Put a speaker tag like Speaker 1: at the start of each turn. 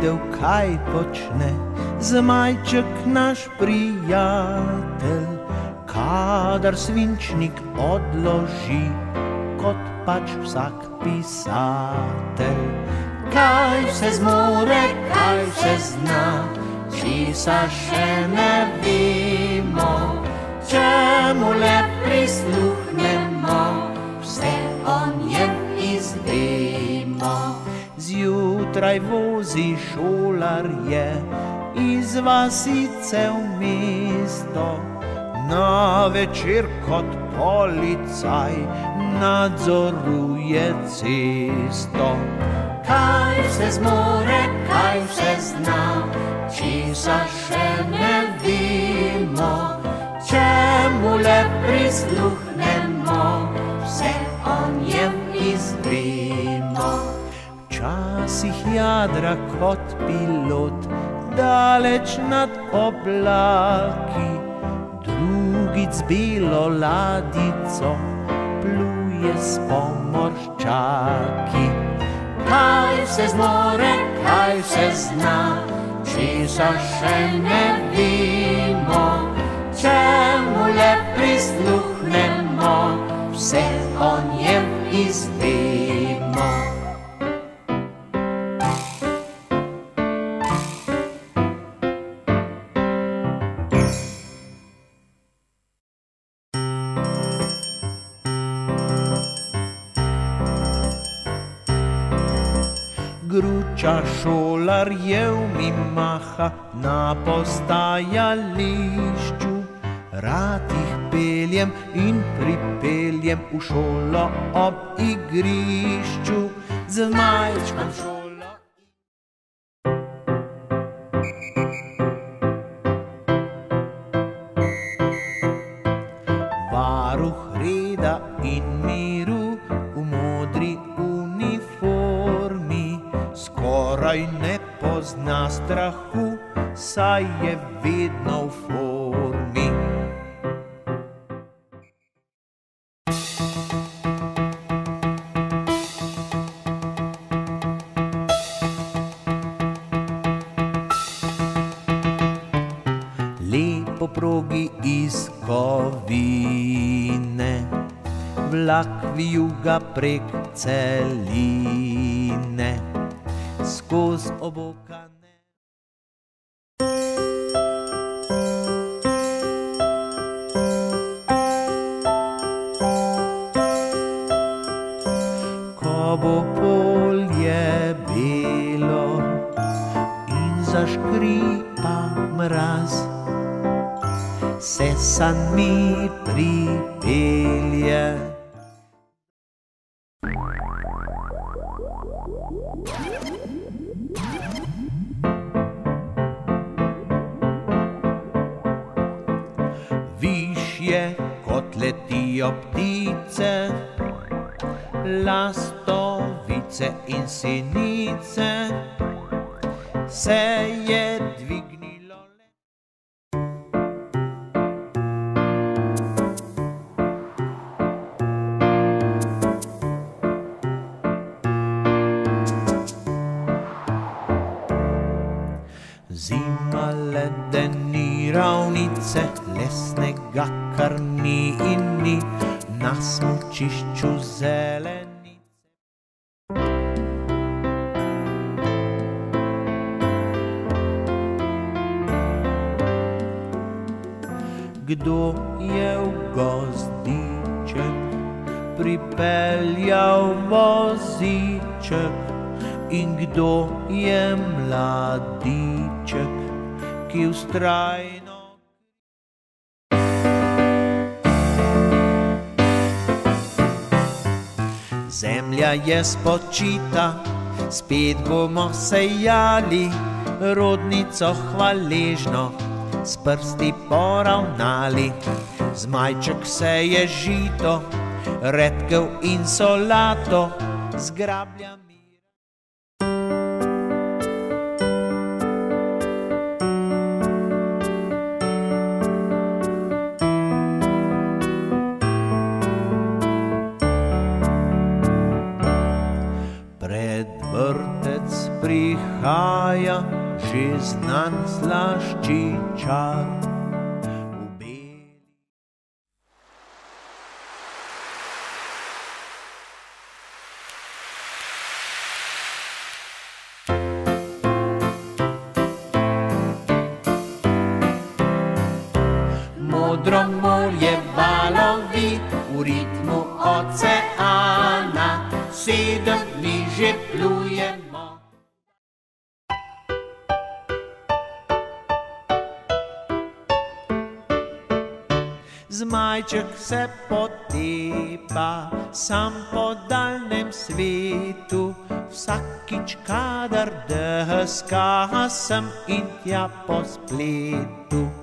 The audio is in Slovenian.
Speaker 1: videl, kaj počne zmajček naš prijatelj, kadar svinčnik odloži, kot pač vsak pisatelj. Kaj vse zmore, kaj vse zna, česa še ne vemo, čemu le prisluhnemo, vse o njem izvemo. Zjutraj vozi šolarje iz vasice v mesto, na večer kot policaj nadzoruje cesto. Kaj vse zmore, kaj vse zna, česa še ne vemo, čemu le prisluhnemo, vse o njem izvemo. Včasih jadra kot pilot, daleč nad oblaki, drugič z belo ladico pluje s pomorščaki. Kaj vse zmore, kaj vse zna, česa še ne vemo, čemu le prisluhnemo, vse o njem izvemo. Gruča šolarjev mi maha na postajališču, rad jih peljem in pripeljem v šolo ob igrišču, z majčkom šolo. Varuh reda in miru v modri uniformi, skoraj ne pozna strahu, saj je vedno v formi. Lepo progi iz kovine, vlak vijuga prek celine, skoz obokane. Ko bo polje belo in zaškripa mraz, se san mi pripelje. Višje kot letijo ptice, lastovice in sinice, se je dvignilo le. Zima ledeni ravnice, lesnega kar ni in ni, na smučišču zelenice. Kdo je v gozdiček pripeljal voziček in kdo je mladiček, ki vztrajno zemlja je spočita, spet bomo sejali, rodnico hvaležno s prsti poravnali. Zmajček seje žito, redkev in solato z grabljami. Pred vrtec prihaja že znan slaščičar. Modro morje valovi v ritmu oceana, 7 dni že plujemo. Zmajček se potepa sam po daljnem svetu, vsakič kadar deska sem in tja po spletu.